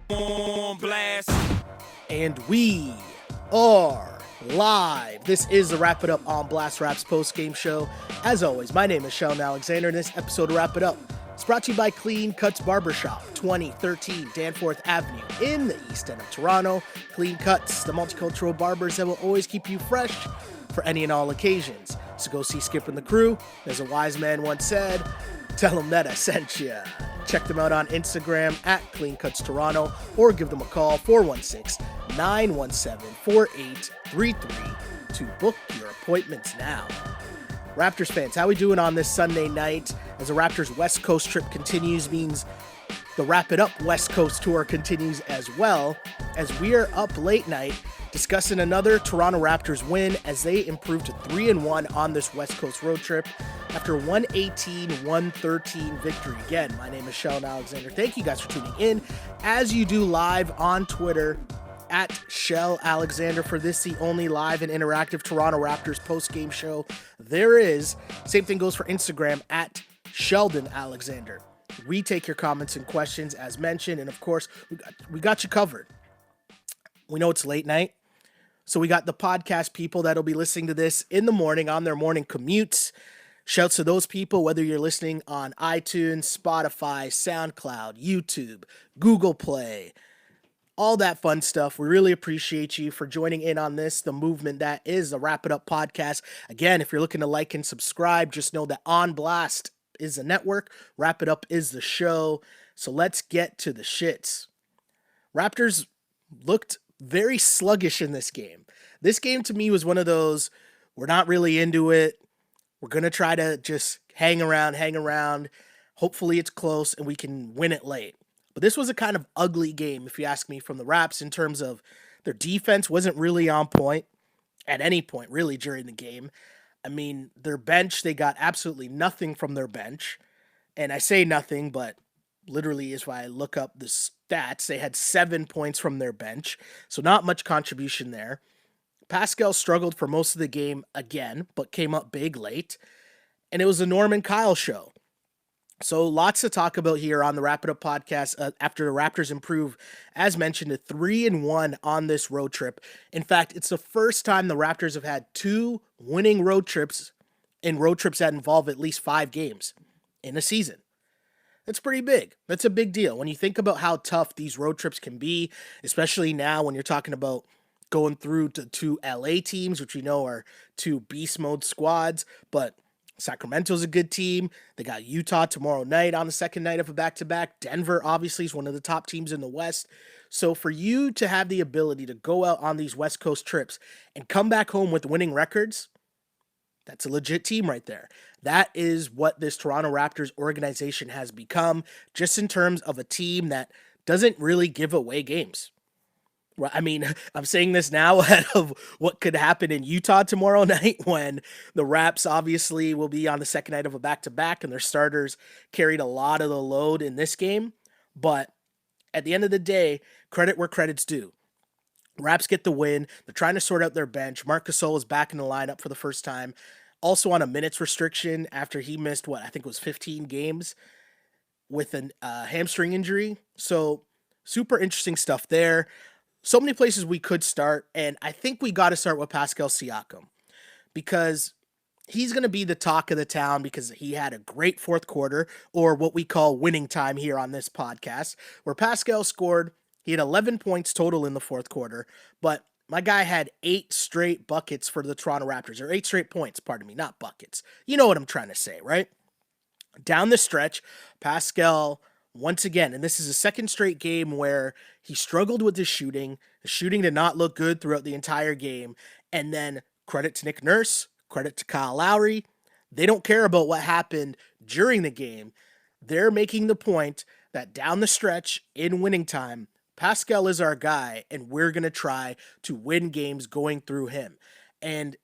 On blast. And we are live. This is the Wrap It Up on Blast Raps post-game show. As always, my name is Sheldon Alexander, and this episode of Wrap It Up is brought to you by Clean Cuts Barbershop, 2013 Danforth Avenue in the East End of Toronto. Clean Cuts, the multicultural barbers that will always keep you fresh for any and all occasions. So go see Skip and the crew. As a wise man once said, tell them that I sent you. Check them out on Instagram at Clean Cuts Toronto or give them a call 416-917-4833 to book your appointments now. Raptors fans, how we doing on this Sunday night as the Raptors West Coast trip continues? Means the Wrap It Up West Coast tour continues as well, as we are up late night discussing another Toronto Raptors win as they improved to 3-1 on this West Coast road trip after 118-113 victory. Again, my name is Sheldon Alexander. Thank you guys for tuning in as you do live on Twitter at Shell Alexander for this, the only live and interactive Toronto Raptors post-game show there is. Same thing goes for Instagram at Sheldon Alexander. We take your comments and questions as mentioned, and of course, we got you covered. We know it's late night, so we got the podcast people that'll be listening to this in the morning on their morning commutes. Shouts to those people, whether you're listening on iTunes, Spotify, SoundCloud, YouTube, Google Play, all that fun stuff. We really appreciate you for joining in on this, the movement that is the Wrap It Up podcast. Again, if you're looking to like and subscribe, just know that On Blast is the network, Wrap It Up is the show. So let's get to the shits. Raptors looked very sluggish in this game. This game to me was one of those, we're not really into it. We're going to try to just hang around. Hopefully it's close and we can win it late. But this was a kind of ugly game, if you ask me, from the Raps in terms of their defense wasn't really on point at any point, really, during the game. I mean, their bench, they got absolutely nothing from their bench. And I say nothing, but literally is why I look up the stats. They had 7 points from their bench, so not much contribution there. Pascal struggled for most of the game again, but came up big late. And it was a Norman Kyle show. So lots to talk about here on the Wrap It Up podcast after the Raptors improve, as mentioned, to 3-1 on this road trip. In fact, it's the first time the Raptors have had two winning road trips that involve at least 5 games in a season. That's pretty big. That's a big deal. When you think about how tough these road trips can be, especially now when you're talking about going through to 2 LA teams, which we know are 2 beast mode squads, but Sacramento's a good team. They got Utah tomorrow night on the second night of a back-to-back. Denver, obviously, is one of the top teams in the West. So for you to have the ability to go out on these West Coast trips and come back home with winning records, that's a legit team right there. That is what this Toronto Raptors organization has become, just in terms of a team that doesn't really give away games. I mean, I'm saying this now ahead of what could happen in Utah tomorrow night when the Raps obviously will be on the second night of a back-to-back and their starters carried a lot of the load in this game. But at the end of the day, credit where credit's due. Raps get the win. They're trying to sort out their bench. Marc Gasol is back in the lineup for the first time. Also on a minutes restriction after he missed, I think it was 15 games with a hamstring injury. So super interesting stuff there. So many places we could start, and I think we got to start with Pascal Siakam because he's going to be the talk of the town because he had a great fourth quarter, or what we call winning time here on this podcast, where Pascal scored. He had 11 points total in the fourth quarter, but my guy had 8 straight buckets for the Toronto Raptors, or 8 straight points, pardon me, not buckets. You know what I'm trying to say, right? Down the stretch, Pascal, once again, and this is a second straight game where he struggled with his shooting. The shooting did not look good throughout the entire game. And then credit to Nick Nurse, credit to Kyle Lowry. They don't care about what happened during the game. They're making the point that down the stretch in winning time, Pascal is our guy, and we're going to try to win games going through him. And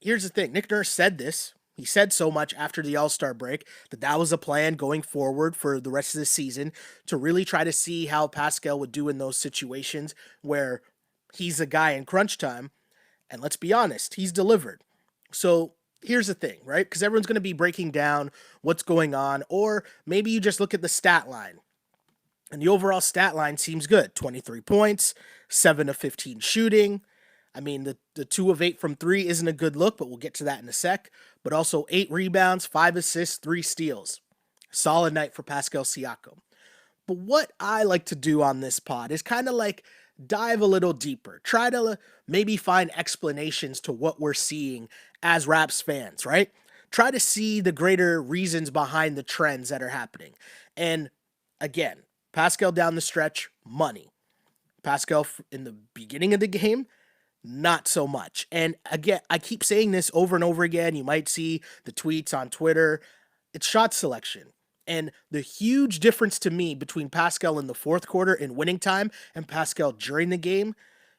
here's the thing. Nick Nurse said this. He said so much after the All-Star break that was a plan going forward for the rest of the season to really try to see how Pascal would do in those situations where he's a guy in crunch time. And let's be honest, he's delivered. So here's the thing, right? Because everyone's going to be breaking down what's going on, or maybe you just look at the stat line. And the overall stat line seems good. 23 points, 7 of 15 shooting. I mean, the 2 of 8 from 3 isn't a good look, but we'll get to that in a sec. But also 8 rebounds, 5 assists, 3 steals. Solid night for Pascal Siakam. But what I like to do on this pod is kind of like dive a little deeper. Try to maybe find explanations to what we're seeing as Raps fans, right? Try to see the greater reasons behind the trends that are happening. And again, Pascal down the stretch, money. Pascal in the beginning of the game, not so much. And again, I keep saying this over and over again. You might see the tweets on Twitter. It's shot selection. And the huge difference to me between Pascal in the fourth quarter in winning time and Pascal during the game,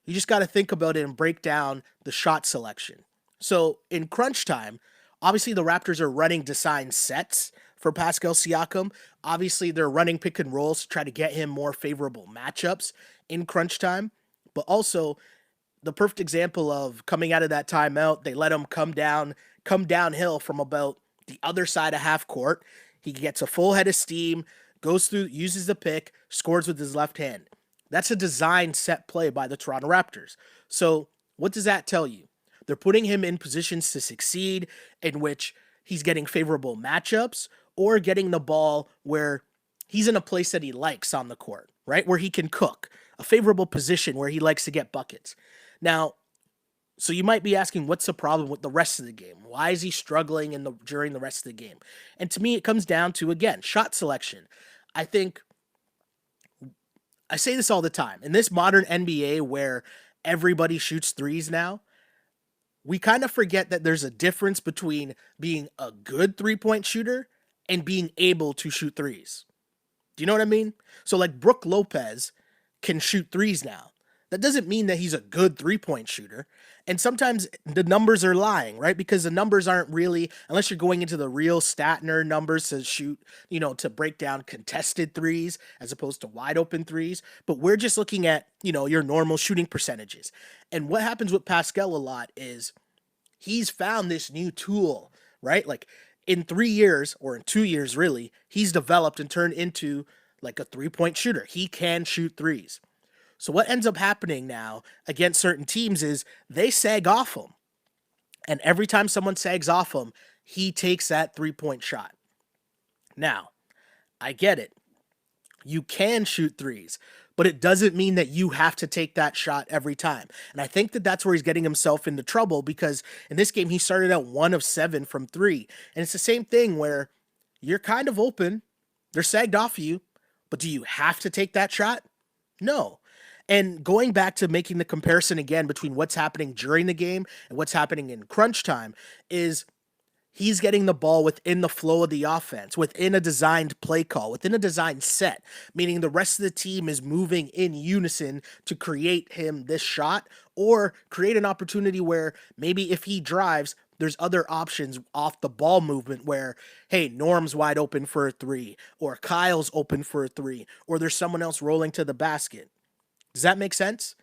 you just got to think about it and break down the shot selection. So in crunch time, obviously the Raptors are running design sets for Pascal Siakam. Obviously they're running pick and rolls to try to get him more favorable matchups in crunch time. But also the perfect example of coming out of that timeout, they let him come downhill from about the other side of half court. He gets a full head of steam, goes through, uses the pick, scores with his left hand. That's a design set play by the Toronto Raptors. So what does that tell you? They're putting him in positions to succeed in which he's getting favorable matchups or getting the ball where he's in a place that he likes on the court, right? Where he can cook, a favorable position where he likes to get buckets. Now, so you might be asking, what's the problem with the rest of the game? Why is he struggling during the rest of the game? And to me, it comes down to, again, shot selection. I think I say this all the time. In this modern NBA where everybody shoots threes now, we kind of forget that there's a difference between being a good three-point shooter and being able to shoot threes. Do you know what I mean? So like Brook Lopez can shoot threes now. That doesn't mean that he's a good three-point shooter. And sometimes the numbers are lying, right? Because the numbers aren't really, unless you're going into the real stat nerd numbers to shoot, to break down contested threes as opposed to wide open threes. But we're just looking at, your normal shooting percentages. And what happens with Pascal a lot is he's found this new tool, right? Like in 3 years, or in 2 years really, he's developed and turned into like a three-point shooter. He can shoot threes. So what ends up happening now against certain teams is they sag off him. And every time someone sags off him, he takes that three-point shot. Now, I get it. You can shoot threes, but it doesn't mean that you have to take that shot every time. And I think that that's where he's getting himself into trouble because in this game, he started out 1 of 7 from 3. And it's the same thing where you're kind of open. They're sagged off of you, but do you have to take that shot? No. And going back to making the comparison again between what's happening during the game and what's happening in crunch time is he's getting the ball within the flow of the offense, within a designed play call, within a designed set, meaning the rest of the team is moving in unison to create him this shot or create an opportunity where maybe if he drives, there's other options off the ball movement where, hey, Norm's wide open for a 3 or Kyle's open for a 3 or there's someone else rolling to the basket. Does that make sense?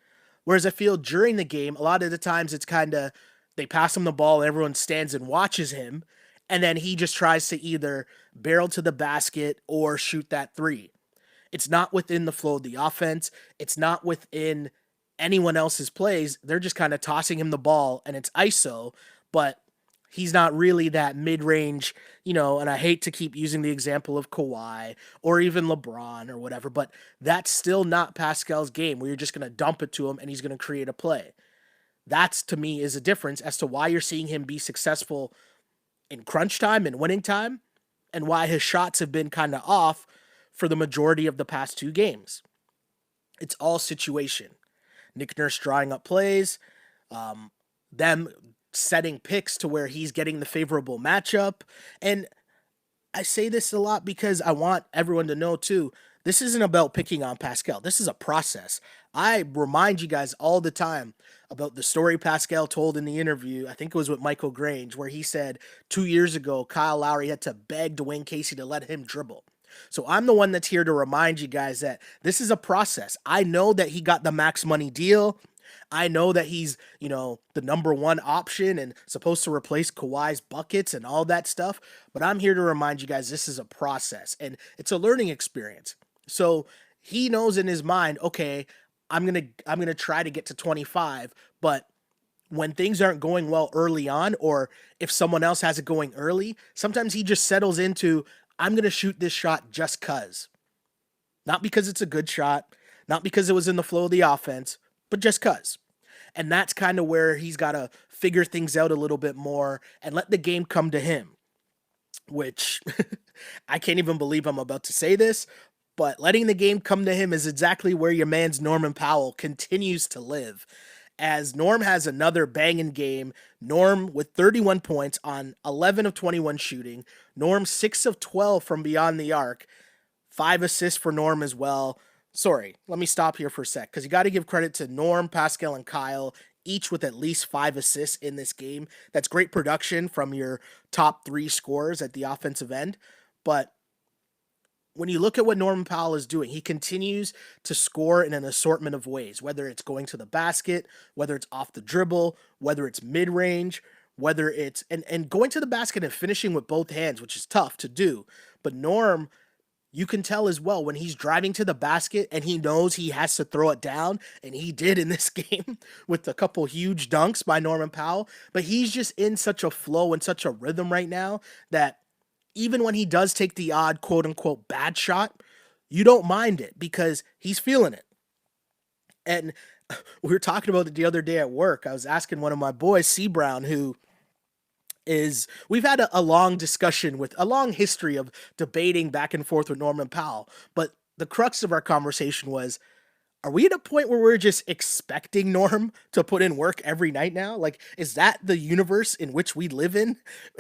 Whereas I feel during the game, a lot of the times it's kind of they pass him the ball and everyone stands and watches him, and then he just tries to either barrel to the basket or shoot that 3. It's not within the flow of the offense. It's not within anyone else's plays. They're just kind of tossing him the ball, and it's ISO, but he's not really that mid-range, and I hate to keep using the example of Kawhi or even LeBron or whatever, but that's still not Pascal's game where you're just going to dump it to him and he's going to create a play. That's, to me, is a difference as to why you're seeing him be successful in crunch time and winning time and why his shots have been kind of off for the majority of the past 2 games. It's all situation. Nick Nurse drawing up plays, them setting picks to where he's getting the favorable matchup. And I say this a lot because I want everyone to know too, this isn't about picking on Pascal. This is a process. I remind you guys all the time about the story Pascal told in the interview. I think it was with Michael Grange, where he said 2 years ago, Kyle Lowry had to beg Dwayne Casey to let him dribble. So I'm the one that's here to remind you guys that this is a process. I know that he got the max money deal. I know that he's, the number 1 option and supposed to replace Kawhi's buckets and all that stuff. But I'm here to remind you guys this is a process and it's a learning experience. So he knows in his mind, okay, I'm gonna try to get to 25, but when things aren't going well early on, or if someone else has it going early, sometimes he just settles into, I'm gonna shoot this shot just cause. Not because it's a good shot, not because it was in the flow of the offense, but just cause. And that's kind of where he's got to figure things out a little bit more and let the game come to him, which I can't even believe I'm about to say this, but letting the game come to him is exactly where your man's Norman Powell continues to live. As Norm has another banging game, Norm with 31 points on 11 of 21 shooting, Norm 6 of 12 from beyond the arc, 5 assists for Norm as well. Sorry, let me stop here for a sec, because you got to give credit to Norm, Pascal, and Kyle, each with at least 5 assists in this game. That's great production from your top 3 scorers at the offensive end. But when you look at what Norman Powell is doing, he continues to score in an assortment of ways, whether it's going to the basket, whether it's off the dribble, whether it's mid-range, whether it's and going to the basket and finishing with both hands, which is tough to do. But Norm, you can tell as well when he's driving to the basket and he knows he has to throw it down, and he did in this game with a couple huge dunks by Norman Powell, but he's just in such a flow and such a rhythm right now that even when he does take the odd quote unquote bad shot, you don't mind it because he's feeling it. And we were talking about it the other day at work. I was asking one of my boys, C Brown, who is we've had a long discussion with a long history of debating back and forth with Norman Powell. But the crux of our conversation was, are we at a point where we're just expecting Norm to put in work every night now? Like, is that the universe in which we live in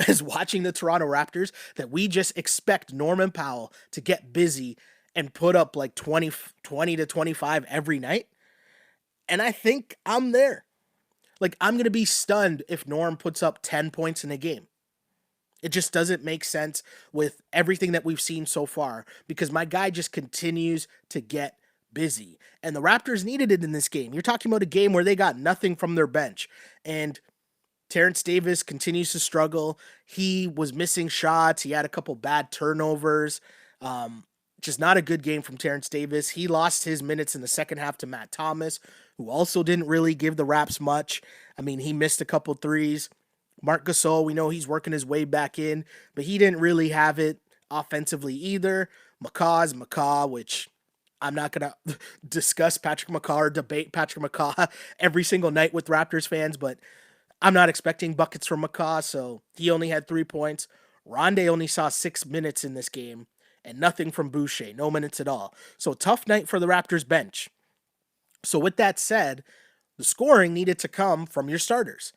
as watching the Toronto Raptors, that we just expect Norman Powell to get busy and put up like 20 to 25 every night? And I think I'm there. Like, I'm going to be stunned if Norm puts up 10 points in a game. It just doesn't make sense with everything that we've seen so far, because my guy just continues to get busy. And the Raptors needed it in this game. You're talking about a game where they got nothing from their bench. And Terrence Davis continues to struggle. He was missing shots. He had a couple bad turnovers. Just not a good game from Terrence Davis. He lost his minutes in the second half to Matt Thomas, who also didn't really give the Raps much. I mean, he missed a couple threes. Marc Gasol, we know he's working his way back in, but he didn't really have it offensively either. McCaw's McCaw, which I'm not going to discuss Patrick McCaw or debate Patrick McCaw every single night with Raptors fans, but I'm not expecting buckets from McCaw, so he only had 3 points. Rondae only saw 6 minutes in this game, and nothing from Boucher, no minutes at all. So tough night for the Raptors bench. So with that said, the scoring needed to come from your starters.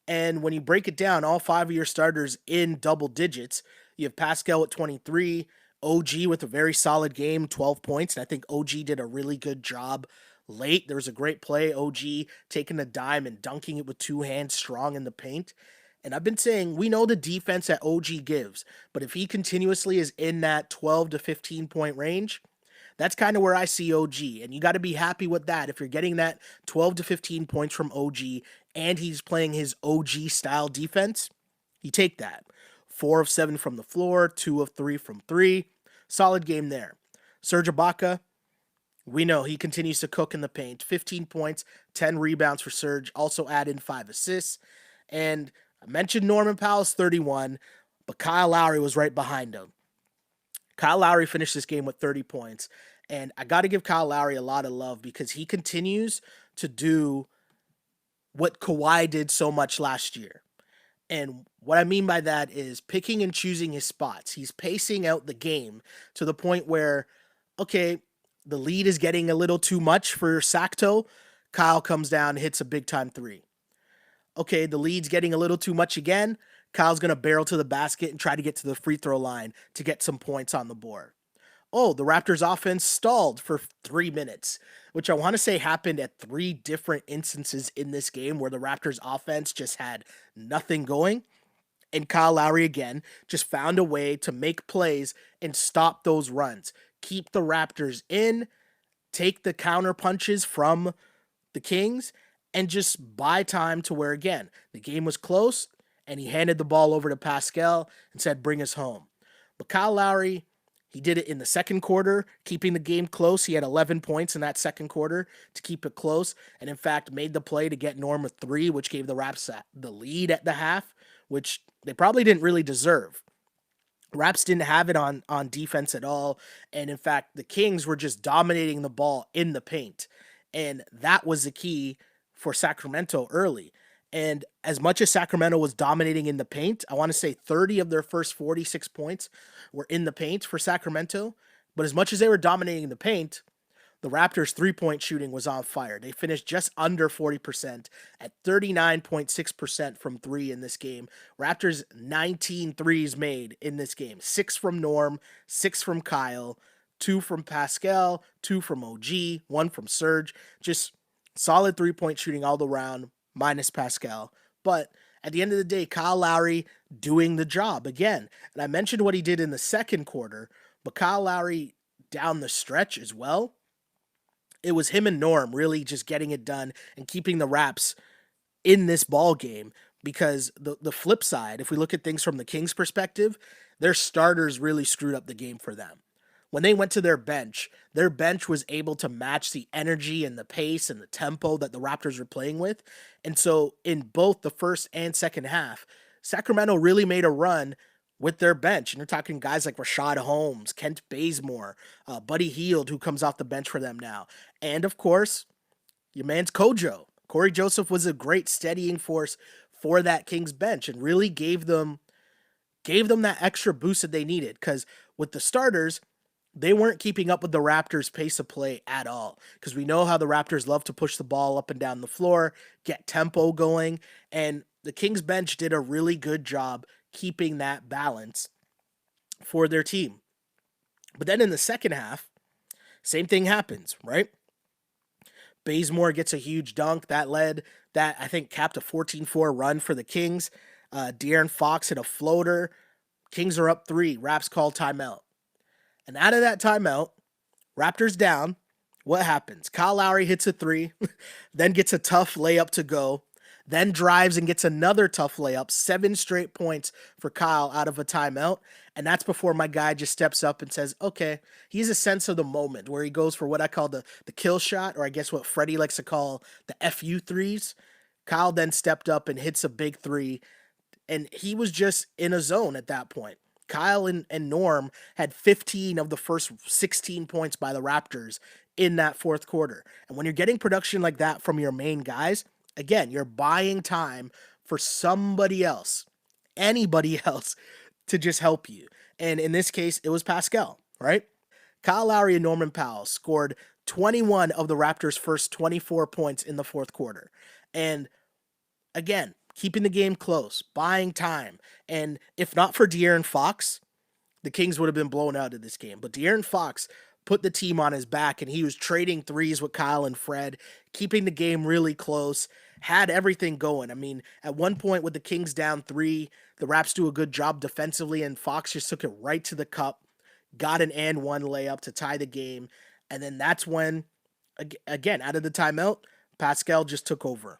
And when you break it down, all 5 of your starters in double digits. You have Pascal at 23, OG with a very solid game, 12 points. And I think OG did a really good job late. There was a great play, OG taking a dime and dunking it with 2 hands strong in the paint. And I've been saying, we know the defense that OG gives, but if he continuously is in that 12 to 15 point range, that's kind of where I see OG. And you got to be happy with that. If you're getting that 12 to 15 points from OG and he's playing his OG style defense, you take that. 4 of 7 from the floor, 2 of 3 from 3. Solid game there. Serge Ibaka, we know he continues to cook in the paint. 15 points, 10 rebounds for Serge. Also add in 5 assists. And I mentioned Norman Powell's 31, but Kyle Lowry was right behind him. Kyle Lowry finished this game with 30 points. And I got to give Kyle Lowry a lot of love because he continues to do what Kawhi did so much last year. And what I mean by that is picking and choosing his spots. He's pacing out the game to the point where, okay, the lead is getting a little too much for Sacto. Kyle comes down, hits a big-time 3. Okay, the lead's getting a little too much again. Kyle's going to barrel to the basket and try to get to the free throw line to get some points on the board. Oh, the Raptors offense stalled for 3 minutes, which I want to say happened at 3 different instances in this game where the Raptors offense just had nothing going. And Kyle Lowry again just found a way to make plays and stop those runs. Keep the Raptors in, take the counter punches from the Kings, and just buy time to where, again, the game was close, and he handed the ball over to Pascal and said, bring us home. But Kyle Lowry, He did it in the second quarter, keeping the game close. He had 11 points in that second quarter to keep it close, and in fact made the play to get Norm a three, which gave the Raps the lead at the half, which they probably didn't really deserve. Raps didn't have it on defense at all, and in fact, the Kings were just dominating the ball in the paint, and that was the key for Sacramento early. And as much as Sacramento was dominating in the paint, I want to say 30 of their first 46 points were in the paint for Sacramento. But as much as they were dominating the paint, the Raptors' three-point shooting was on fire. They finished just under 40% at 39.6% from three in this game. Raptors 19 threes made in this game. 6 from Norm, 6 from Kyle, 2 from Pascal, 2 from OG, 1 from Serge. Just solid three-point shooting all around, minus Pascal. But at the end of the day, Kyle Lowry doing the job again. And I mentioned what he did in the second quarter, but Kyle Lowry down the stretch as well. It was him and Norm really just getting it done and keeping the Raps in this ball game, because the flip side, if we look at things from the Kings' perspective, their starters really screwed up the game for them. When they went to their bench was able to match the energy and the pace and the tempo that the Raptors were playing with. And so in both the first and second half, Sacramento really made a run with their bench. And you're talking guys like Rashad Holmes, Kent Bazemore, Buddy Hield, who comes off the bench for them now. And of course, your man's Kojo. Corey Joseph was a great steadying force for that Kings bench and really gave them that extra boost that they needed. Because with the starters, they weren't keeping up with the Raptors' pace of play at all. Because we know how the Raptors love to push the ball up and down the floor, get tempo going. And the Kings bench did a really good job keeping that balance for their team. But then in the second half, same thing happens, right? Bazemore gets a huge dunk that I think capped a 14-4 run for the Kings. De'Aaron Fox hit a floater. Kings are up 3. Raps call timeout. And out of that timeout, Raptors down. What happens? Kyle Lowry hits a 3, then gets a tough layup to go, then drives and gets another tough layup, 7 straight points for Kyle out of a timeout. And that's before my guy just steps up and says, okay, he has a sense of the moment where he goes for what I call the kill shot, or I guess what Freddie likes to call the FU threes. Kyle then stepped up and hits a big 3, and he was just in a zone at that point. Kyle and Norm had 15 of the first 16 points by the Raptors in that fourth quarter. And when you're getting production like that from your main guys, again, you're buying time for somebody else, anybody else, to just help you. And in this case, it was Pascal, right? Kyle Lowry and Norman Powell scored 21 of the Raptors' first 24 points in the fourth quarter. And again, keeping the game close, buying time. And if not for De'Aaron Fox, the Kings would have been blown out of this game. But De'Aaron Fox put the team on his back, and he was trading threes with Kyle and Fred, keeping the game really close, had everything going. I mean, at one point with the Kings down 3, the Raps do a good job defensively, and Fox just took it right to the cup, got an and one layup to tie the game. And then that's when, again, out of the timeout, Pascal just took over.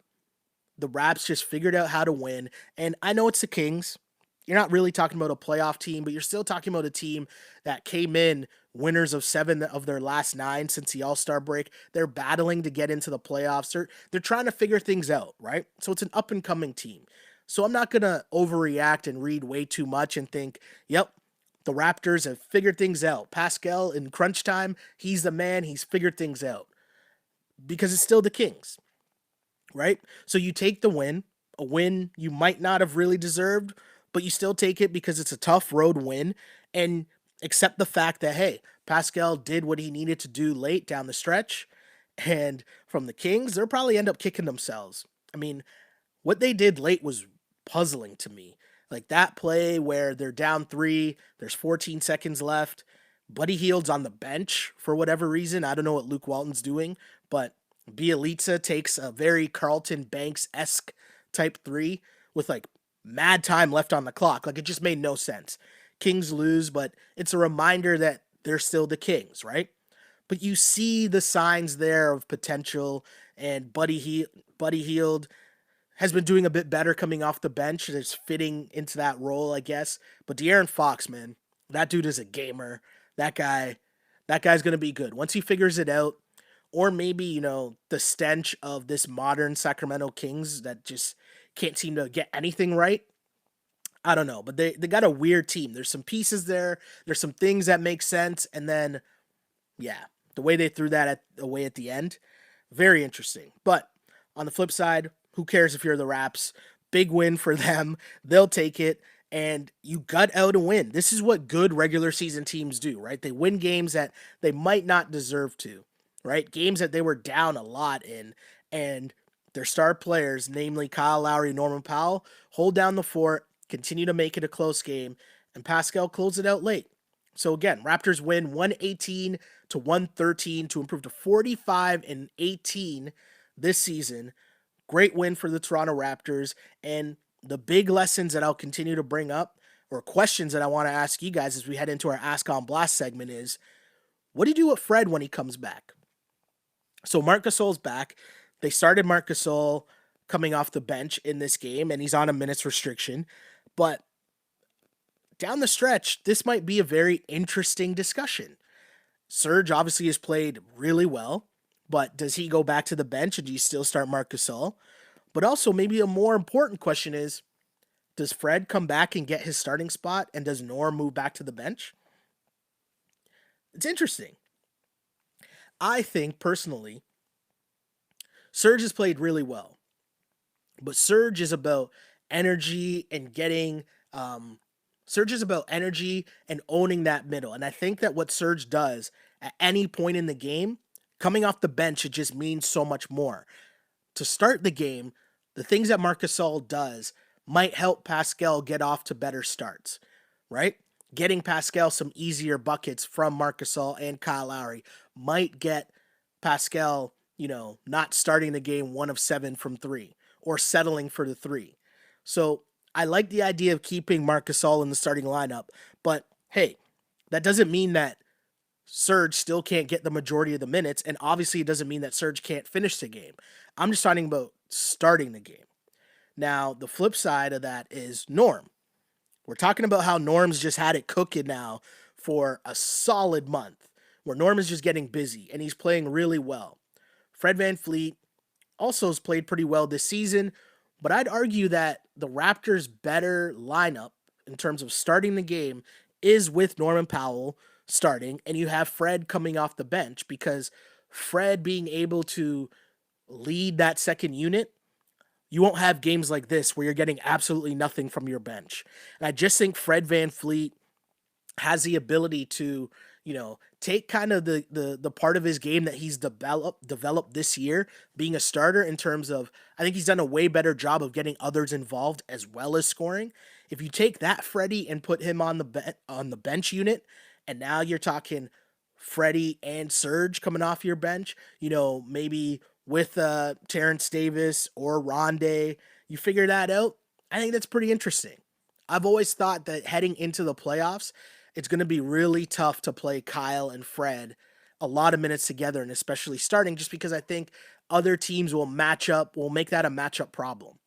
The Raps just figured out how to win. And I know it's the Kings. You're not really talking about a playoff team, but you're still talking about a team that came in winners of 7 of their last 9 since the All-Star break. They're battling to get into the playoffs. They're trying to figure things out, right? So it's an up-and-coming team. So I'm not going to overreact and read way too much and think, yep, the Raptors have figured things out. Pascal, in crunch time, he's the man. He's figured things out. Because it's still the Kings, right? So you take the win, a win you might not have really deserved, but you still take it because it's a tough road win, and accept the fact that, hey, Pascal did what he needed to do late down the stretch, and from the Kings, they'll probably end up kicking themselves. I mean, what they did late was puzzling to me. Like that play where they're down 3, there's 14 seconds left, Buddy Hield's on the bench for whatever reason. I don't know what Luke Walton's doing, but Bielitsa takes a very Carlton Banks-esque type 3 with like mad time left on the clock. Like it just made no sense. Kings lose, but it's a reminder that they're still the Kings, right? But you see the signs there of potential, and Buddy Hield has been doing a bit better coming off the bench. It's fitting into that role, I guess. But De'Aaron Fox, man, that dude is a gamer. that guy, that guy's going to be good. Once he figures it out, or maybe, the stench of this modern Sacramento Kings that just can't seem to get anything right. I don't know, but they got a weird team. There's some pieces there. There's some things that make sense, and then yeah, the way they threw that away at the end, very interesting. But on the flip side, who cares if you're the Raps? Big win for them. They'll take it, and you gut out a win. This is what good regular season teams do, right? They win games that they might not deserve to, right? Games that they were down a lot in, and their star players, namely Kyle Lowry, Norman Powell, hold down the fort, continue to make it a close game, and Pascal close it out late. So again, Raptors win 118 to 113 to improve to 45-18 this season. Great win for the Toronto Raptors. And the big lessons that I'll continue to bring up, or questions that I want to ask you guys as we head into our Ask on Blast segment, is what do you do with Fred when he comes back? So Marc Gasol's back. They started Marc Gasol coming off the bench in this game, and he's on a minutes restriction. But down the stretch, this might be a very interesting discussion. Serge obviously has played really well, but does he go back to the bench, and do you still start Marc Gasol? But also, maybe a more important question is, does Fred come back and get his starting spot, and does Norm move back to the bench? It's interesting. I think, personally, Serge has played really well, but Serge is about energy and getting Serge is about energy and owning that middle. And I think that what Serge does at any point in the game, coming off the bench, it just means so much more. To start the game, the things that Marc Gasol does might help Pascal get off to better starts, right? Getting Pascal some easier buckets from Marc Gasol and Kyle Lowry might get Pascal, not starting the game 1 of 7 from 3 or settling for the 3. So I like the idea of keeping Marc Gasol in the starting lineup, but hey, that doesn't mean that Serge still can't get the majority of the minutes, and obviously it doesn't mean that Serge can't finish the game. I'm just talking about starting the game. Now, the flip side of that is Norm. We're talking about how Norm's just had it cooking now for a solid month, where Norm is just getting busy, and he's playing really well. Fred VanVleet also has played pretty well this season, but I'd argue that the Raptors' better lineup in terms of starting the game is with Norman Powell starting, and you have Fred coming off the bench, because Fred being able to lead that second unit, you won't have games like this where you're getting absolutely nothing from your bench. And I just think Fred VanVleet has the ability to, take kind of the part of his game that he's developed this year, being a starter, in terms of, I think he's done a way better job of getting others involved as well as scoring. If you take that Freddie and put him on the bench unit, and now you're talking Freddie and Serge coming off your bench, maybe with Terrence Davis or Rondé, you figure that out. I think that's pretty interesting. I've always thought that heading into the playoffs, it's going to be really tough to play Kyle and Fred a lot of minutes together, and especially starting, just because I think other teams will make that a matchup problem.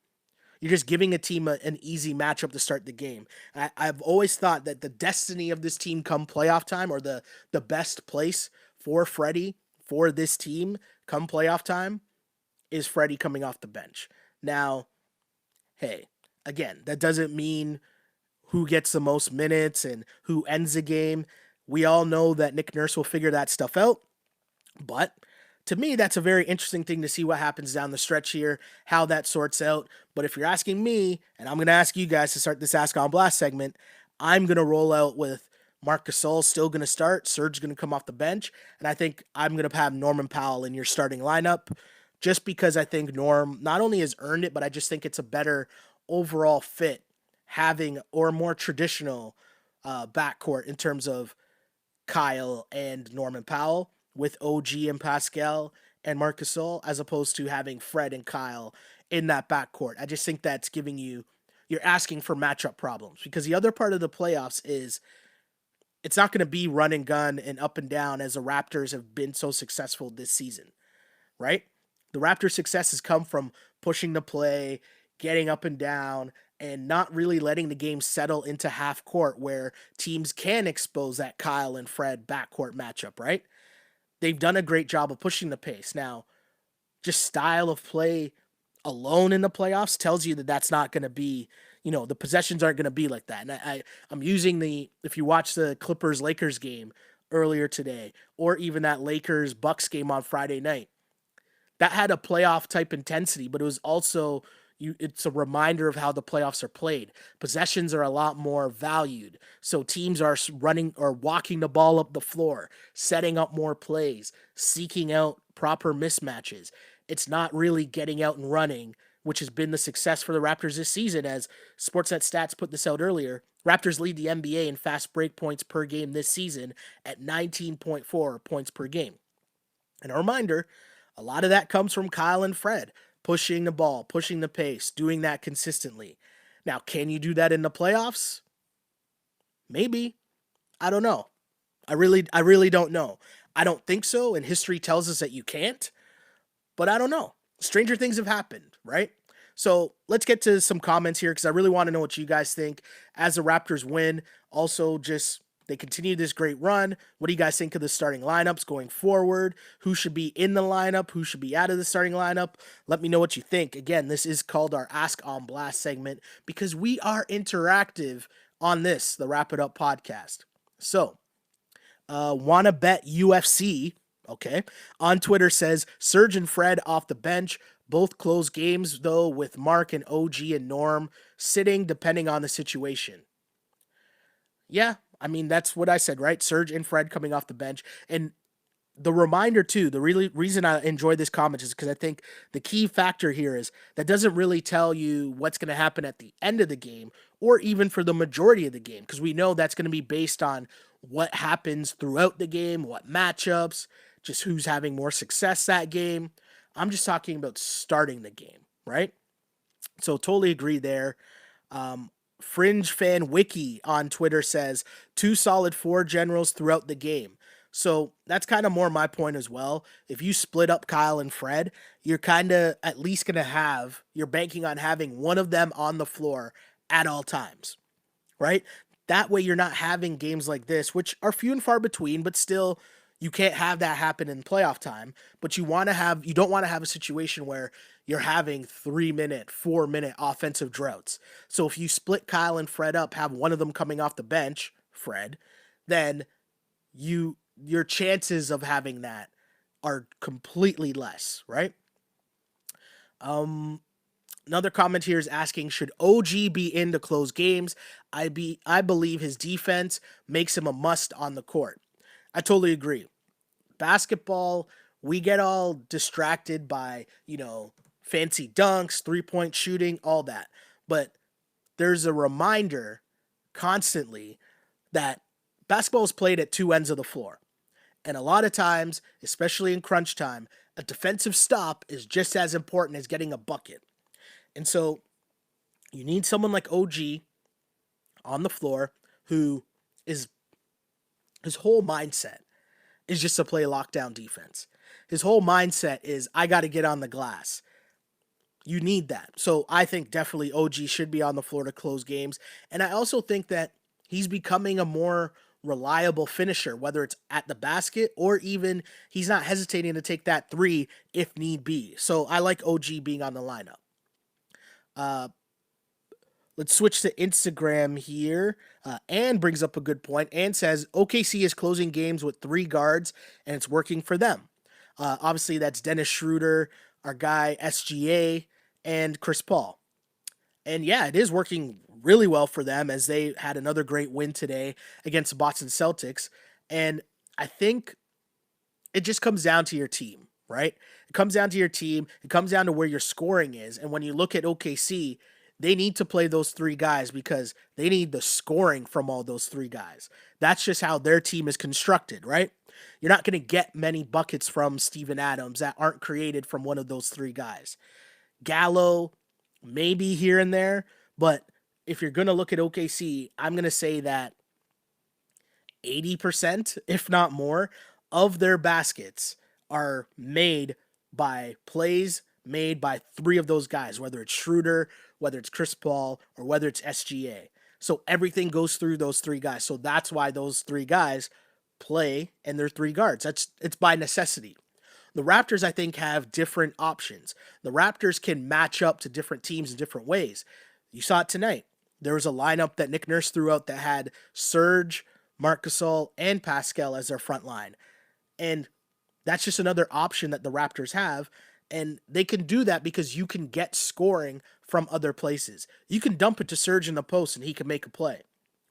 You're just giving a team an easy matchup to start the game. I've always thought that the destiny of this team come playoff time, or the best place for Freddie, for this team come playoff time, is Freddie coming off the bench. Now, hey, again, that doesn't mean who gets the most minutes and who ends the game. We all know that Nick Nurse will figure that stuff out. But to me, that's a very interesting thing to see what happens down the stretch here, how that sorts out. But if you're asking me, and I'm going to ask you guys to start this Ask on Blast segment, I'm going to roll out with Marc Gasol still going to start, Serge going to come off the bench, and I think I'm going to have Norman Powell in your starting lineup, just because I think Norm not only has earned it, but I just think it's a better overall fit having, or more traditional backcourt in terms of Kyle and Norman Powell, with OG and Pascal and Marc Gasol, as opposed to having Fred and Kyle in that backcourt. I just think that's you're asking for matchup problems, because the other part of the playoffs is it's not going to be run and gun and up and down as the Raptors have been so successful this season, right? The Raptors' success has come from pushing the play, getting up and down, and not really letting the game settle into half court where teams can expose that Kyle and Fred backcourt matchup, right? They've done a great job of pushing the pace. Now, just style of play alone in the playoffs tells you that that's not going to be, the possessions aren't going to be like that. And I'm using if you watch the Clippers Lakers game earlier today, or even that Lakers Bucks game on Friday night, that had a playoff type intensity, but it was also it's a reminder of how the playoffs are played. Possessions are a lot more valued. So teams are running or walking the ball up the floor, setting up more plays, seeking out proper mismatches. It's not really getting out and running, which has been the success for the Raptors this season. As Sportsnet Stats put this out earlier, Raptors lead the NBA in fast break points per game this season at 19.4 points per game. And a reminder, a lot of that comes from Kyle and Fred, pushing the ball, pushing the pace, doing that consistently. Now, can you do that in the playoffs? Maybe. I don't know. I really don't know. I don't think so, and history tells us that you can't, but I don't know. Stranger things have happened, right? So let's get to some comments here because I really want to know what you guys think as the Raptors win. Also, just they continue this great run. What do you guys think of the starting lineups going forward? Who should be in the lineup? Who should be out of the starting lineup? Let me know what you think. Again, this is called our Ask on Blast segment because we are interactive on this, the Wrap It Up podcast. So, wanna bet UFC, okay, on Twitter says Serge and Fred off the bench. Both close games, though, with Mark and OG and Norm sitting depending on the situation. Yeah, I mean, that's what I said, right? Serge and Fred coming off the bench. And the reminder, too, the really reason I enjoy this comment is because I think the key factor here is that doesn't really tell you what's going to happen at the end of the game or even for the majority of the game, because we know that's going to be based on what happens throughout the game, what matchups, just who's having more success that game. I'm just talking about starting the game, right? So totally agree there. Fringe Fan Wiki on Twitter says 2 solid 4 generals throughout the game. So that's kind of more my point as well. If you split up Kyle and Fred, you're kind of at least going to you're banking on having one of them on the floor at all times, right? That way you're not having games like this, which are few and far between, but still you can't have that happen in playoff time. But you don't want to have a situation where you're having 3-minute, 4-minute offensive droughts. So if you split Kyle and Fred up, have one of them coming off the bench, Fred, then your chances of having that are completely less, right? Another comment here is asking, should OG be in to close games? I believe his defense makes him a must on the court. I totally agree. Basketball, we get all distracted by, fancy dunks, 3-point shooting, all that. But there's a reminder constantly that basketball is played at two ends of the floor. And a lot of times, especially in crunch time, a defensive stop is just as important as getting a bucket. And so you need someone like OG on the floor who his whole mindset is just to play lockdown defense. His whole mindset is, I got to get on the glass. You need that. So I think definitely OG should be on the floor to close games. And I also think that he's becoming a more reliable finisher, whether it's at the basket or even he's not hesitating to take that 3 if need be. So I like OG being on the lineup. Let's switch to Instagram here. Ann brings up a good point. Ann says OKC is closing games with 3 guards and it's working for them. Obviously that's Dennis Schroeder, our guy SGA, and Chris Paul. And yeah, it is working really well for them as they had another great win today against the Boston Celtics. And I think it just comes down to your team, right? It comes down to your team. It comes down to where your scoring is. And when you look at OKC, they need to play those 3 guys because they need the scoring from all those 3 guys. That's just how their team is constructed, right? You're not going to get many buckets from Steven Adams that aren't created from one of those 3 guys. Gallo, maybe here and there, but if you're going to look at OKC, I'm going to say that 80%, if not more, of their baskets are made by plays made by three of those guys, whether it's Schroeder, whether it's Chris Paul, or whether it's SGA. So everything goes through those three guys. So that's why those three guys play and they're three guards. It's by necessity. The Raptors, I think, have different options. The Raptors can match up to different teams in different ways. You saw it tonight. There was a lineup that Nick Nurse threw out that had Serge, Marc Gasol, and Pascal as their front line. And that's just another option that the Raptors have. And they can do that because you can get scoring from other places. You can dump it to Serge in the post and he can make a play,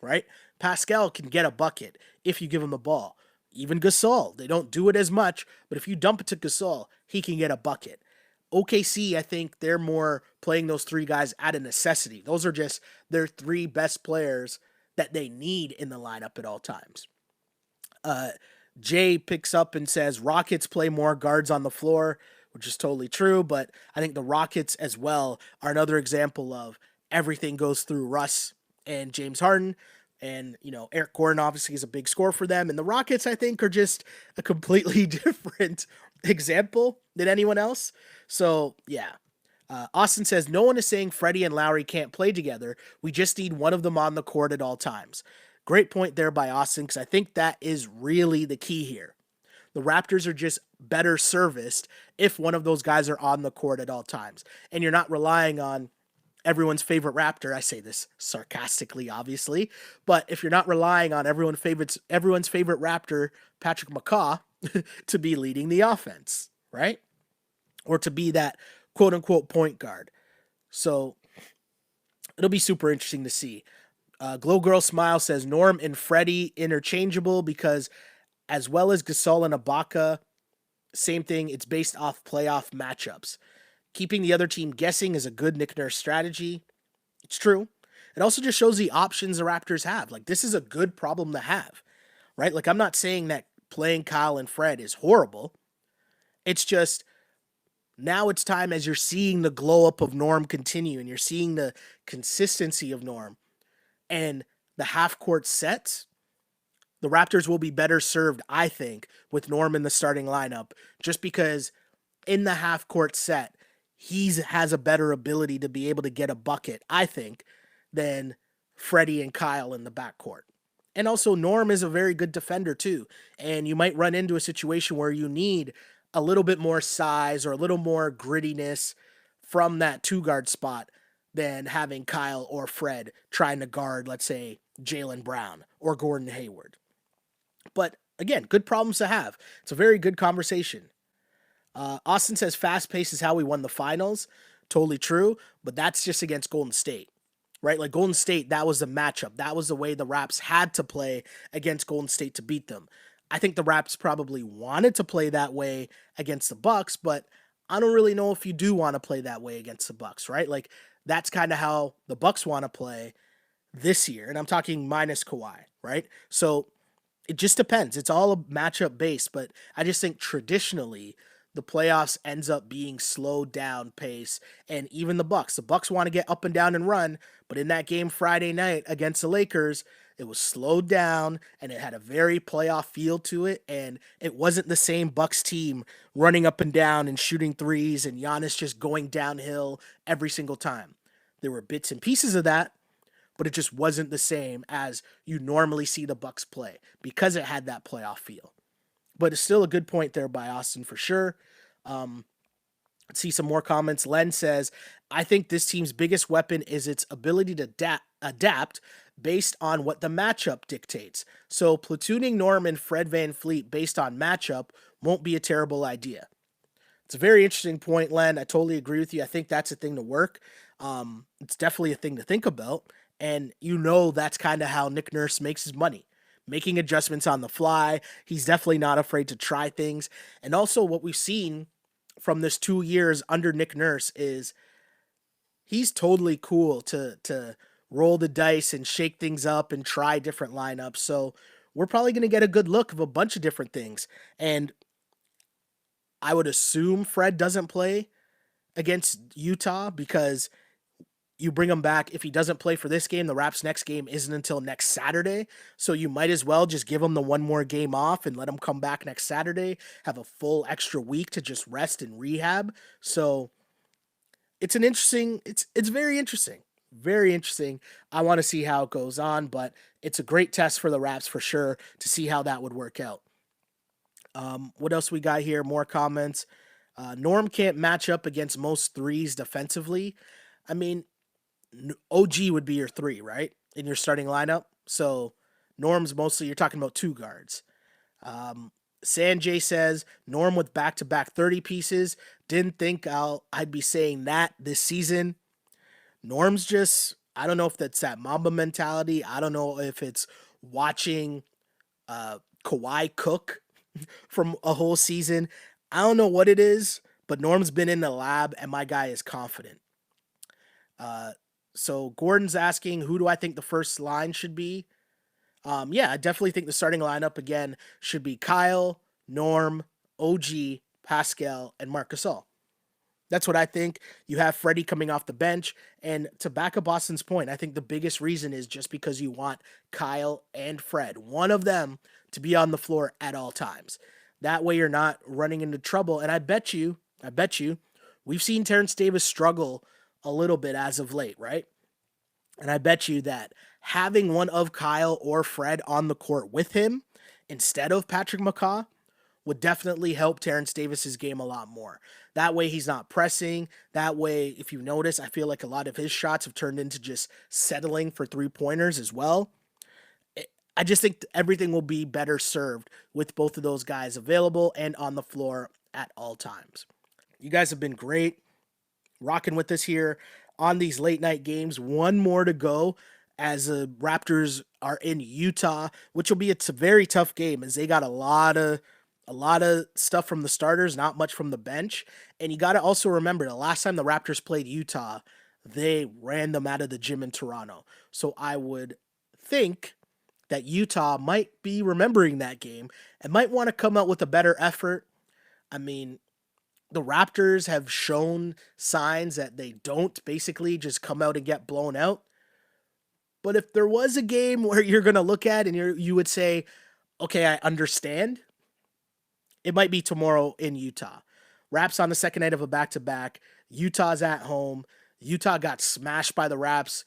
right? Pascal can get a bucket if you give him the ball. Even Gasol, they don't do it as much, but if you dump it to Gasol, he can get a bucket. OKC, I think they're more playing those three guys out of necessity. Those are just their three best players that they need in the lineup at all times. Jay picks up and says Rockets play more guards on the floor, which is totally true, but I think the Rockets as well are another example of everything goes through Russ and James Harden. And, Eric Gordon obviously is a big score for them. And the Rockets, I think, are just a completely different example than anyone else. So, yeah. Austin says, no one is saying Freddie and Lowry can't play together. We just need one of them on the court at all times. Great point there by Austin, because I think that is really the key here. The Raptors are just better serviced if one of those guys are on the court at all times. And you're not relying on everyone's favorite Raptor. I say this sarcastically, obviously, but if you're not relying on everyone's favorite Raptor, Patrick McCaw, to be leading the offense, right? Or to be that quote unquote point guard. So it'll be super interesting to see. Glow Girl Smile says Norm and Freddie interchangeable because as well as Gasol and Ibaka, same thing. It's based off playoff matchups. Keeping the other team guessing is a good Nick Nurse strategy. It's true. It also just shows the options the Raptors have. Like, this is a good problem to have, right? Like, I'm not saying that playing Kyle and Fred is horrible. It's just now it's time, as you're seeing the glow up of Norm continue and you're seeing the consistency of Norm and the half court sets, the Raptors will be better served, I think, with Norm in the starting lineup, just because in the half court set, he has a better ability to be able to get a bucket, I think, than Freddie and Kyle in the backcourt. And also, Norm is a very good defender, too. And you might run into a situation where you need a little bit more size or a little more grittiness from that two-guard spot than having Kyle or Fred trying to guard, let's say, Jaylen Brown or Gordon Hayward. But, again, good problems to have. It's a very good conversation. Austin says fast pace is how we won the finals. Totally true, but that's just against Golden State, right? Like Golden State, that was the matchup. That was the way the Raps had to play against Golden State to beat them. I think the Raps probably wanted to play that way against the Bucks, but I don't really know if you do want to play that way against the Bucks, right? Like that's kind of how the Bucks want to play this year, and I'm talking minus Kawhi, right? So it just depends. It's all matchup based, but I just think traditionally the playoffs ends up being slowed down pace, and even the Bucks want to get up and down and run, but in that game Friday night against the Lakers, it was slowed down and it had a very playoff feel to it, and it wasn't the same Bucks team running up and down and shooting threes and Giannis just going downhill every single time. There were bits and pieces of that, but it just wasn't the same as you normally see the Bucks play because it had that playoff feel. But it's still a good point there by Austin for sure. Let's see some more comments. Len says, I think this team's biggest weapon is its ability to adapt based on what the matchup dictates. So platooning Norm and Fred VanVleet based on matchup won't be a terrible idea. It's a very interesting point, Len. I totally agree with you. I think that's a thing to work. It's definitely a thing to think about. And that's kind of how Nick Nurse makes his money. Making adjustments on the fly. He's definitely not afraid to try things. And also what we've seen from this 2 years under Nick Nurse is he's totally cool to roll the dice and shake things up and try different lineups. So we're probably going to get a good look of a bunch of different things. And I would assume Fred doesn't play against Utah because you bring him back. If he doesn't play for this game, the Raps next game isn't until next Saturday. So you might as well just give him the one more game off and let him come back next Saturday, have a full extra week to just rest and rehab. So it's an interesting, it's very interesting. Very interesting. I want to see how it goes on, but it's a great test for the Raps for sure to see how that would work out. What else we got here? More comments. Norm can't match up against most threes defensively. I mean, OG would be your three, right? In your starting lineup. So Norm's mostly, you're talking about two guards. Sanjay says, Norm with back-to-back 30 pieces. Didn't think I'd be saying that this season. Norm's just, I don't know if that's that Mamba mentality. I don't know if it's watching Kawhi cook from a whole season. I don't know what it is, but Norm's been in the lab, and my guy is confident. So Gordon's asking, who do I think the first line should be? Yeah, I definitely think the starting lineup, again, should be Kyle, Norm, OG, Pascal, and Marc Gasol. That's what I think. You have Freddie coming off the bench. And to back up Boston's point, I think the biggest reason is just because you want Kyle and Fred, one of them, to be on the floor at all times. That way you're not running into trouble. And I bet you, we've seen Terrence Davis struggle a little bit as of late, right? And I bet you that having one of Kyle or Fred on the court with him instead of Patrick McCaw would definitely help Terrence Davis's game a lot more. That way he's not pressing. That way, if you notice, I feel like a lot of his shots have turned into just settling for three-pointers as well. I just think everything will be better served with both of those guys available and on the floor at all times. You guys have been great rocking with us here on these late night games. One more to go as the Raptors are in Utah, which will be a very tough game as they got a lot of stuff from the starters, not much from the bench. And you got to also remember the last time the Raptors played Utah, they ran them out of the gym in Toronto. So I would think that Utah might be remembering that game and might want to come out with a better effort. I mean, the Raptors have shown signs that they don't basically just come out and get blown out. But if there was a game where you're going to look at and you would say, okay, I understand, it might be tomorrow in Utah. Raps on the second night of a back-to-back. Utah's at home. Utah got smashed by the Raps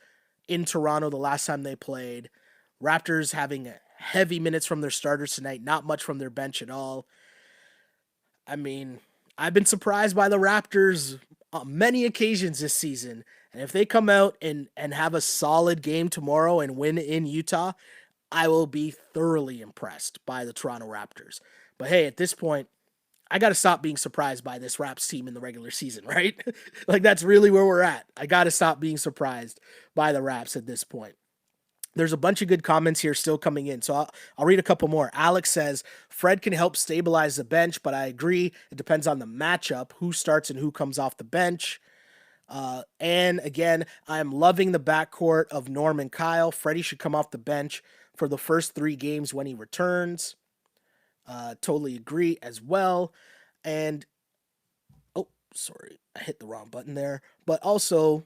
in Toronto the last time they played. Raptors having heavy minutes from their starters tonight, not much from their bench at all. I mean, I've been surprised by the Raptors on many occasions this season. And if they come out and have a solid game tomorrow and win in Utah, I will be thoroughly impressed by the Toronto Raptors. But hey, at this point, I got to stop being surprised by this Raps team in the regular season, right? Like, that's really where we're at. I got to stop being surprised by the Raps at this point. There's a bunch of good comments here still coming in, so I'll read a couple more. Alex says, Fred can help stabilize the bench, but I agree. It depends on the matchup, who starts and who comes off the bench. And again, I'm loving the backcourt of Norm and Kyle. Freddie should come off the bench for the first 3 games when he returns. Totally agree as well. And, oh, sorry, I hit the wrong button there. But also,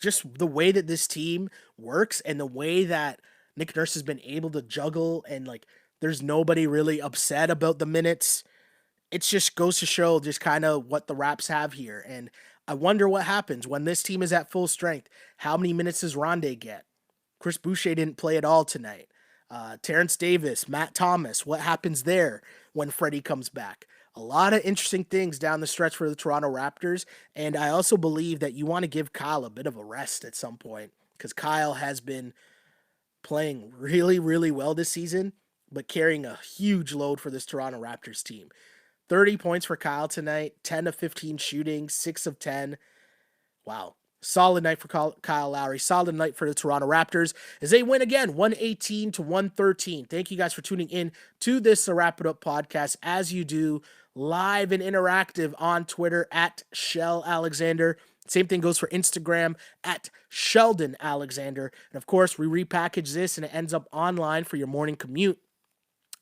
just the way that this team works and the way that Nick Nurse has been able to juggle and, like, there's nobody really upset about the minutes. It just goes to show just kind of what the Raps have here. And I wonder what happens when this team is at full strength. How many minutes does Rondé get? Chris Boucher didn't play at all tonight. Terrence Davis, Matt Thomas, what happens there when Freddie comes back? A lot of interesting things down the stretch for the Toronto Raptors, and I also believe that you want to give Kyle a bit of a rest at some point, because Kyle has been playing really, really well this season, but carrying a huge load for this Toronto Raptors team. 30 points for Kyle tonight, 10 of 15 shooting, 6 of 10. Wow. Solid night for Kyle Lowry. Solid night for the Toronto Raptors as they win again, 118-113. Thank you guys for tuning in to this Wrap It Up podcast, as you do live and interactive on Twitter at Shell Alexander. Same thing goes for Instagram at Sheldon Alexander. And of course, we repackage this and it ends up online for your morning commute,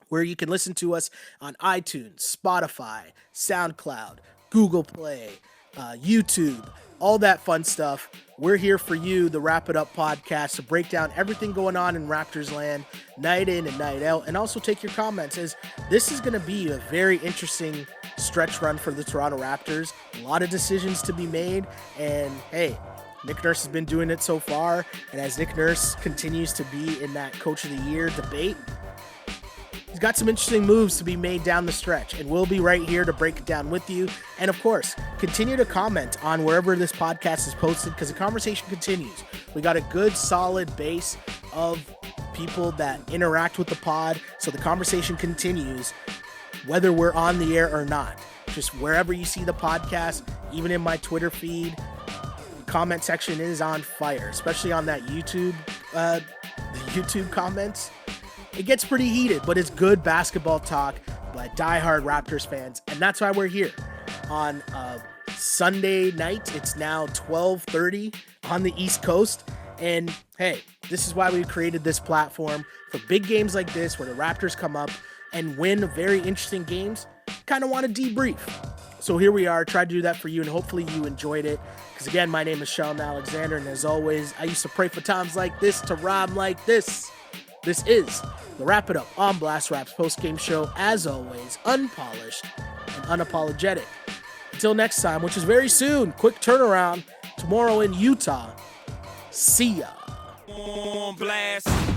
where you can listen to us on iTunes, Spotify, SoundCloud, Google Play, YouTube, all that fun stuff. We're here for you, the Wrap It Up podcast, to break down everything going on in Raptors land, night in and night out, and also take your comments, as this is going to be a very interesting stretch run for the Toronto Raptors. A lot of decisions to be made, and hey, Nick Nurse has been doing it so far, and as Nick Nurse continues to be in that Coach of the Year debate, he's got some interesting moves to be made down the stretch, and we'll be right here to break it down with you. And of course, continue to comment on wherever this podcast is posted, because the conversation continues. We got a good, solid base of people that interact with the pod, so the conversation continues whether we're on the air or not. Just wherever you see the podcast, even in my Twitter feed, the comment section is on fire, especially on that YouTube, the YouTube comments. It gets pretty heated, but it's good basketball talk by diehard Raptors fans, and that's why we're here on Sunday night. It's now 12:30 on the East Coast, and hey, this is why we created this platform for big games like this, where the Raptors come up and win very interesting games. Kind of want to debrief. So here we are, tried to do that for you, and hopefully you enjoyed it. Because again, my name is Sheldon Alexander, and as always, I used to pray for times like this to rhyme like this. This is the Wrap It Up on Blast Raps postgame show, as always, unpolished and unapologetic. Until next time, which is very soon, quick turnaround, tomorrow in Utah. See ya. On blast.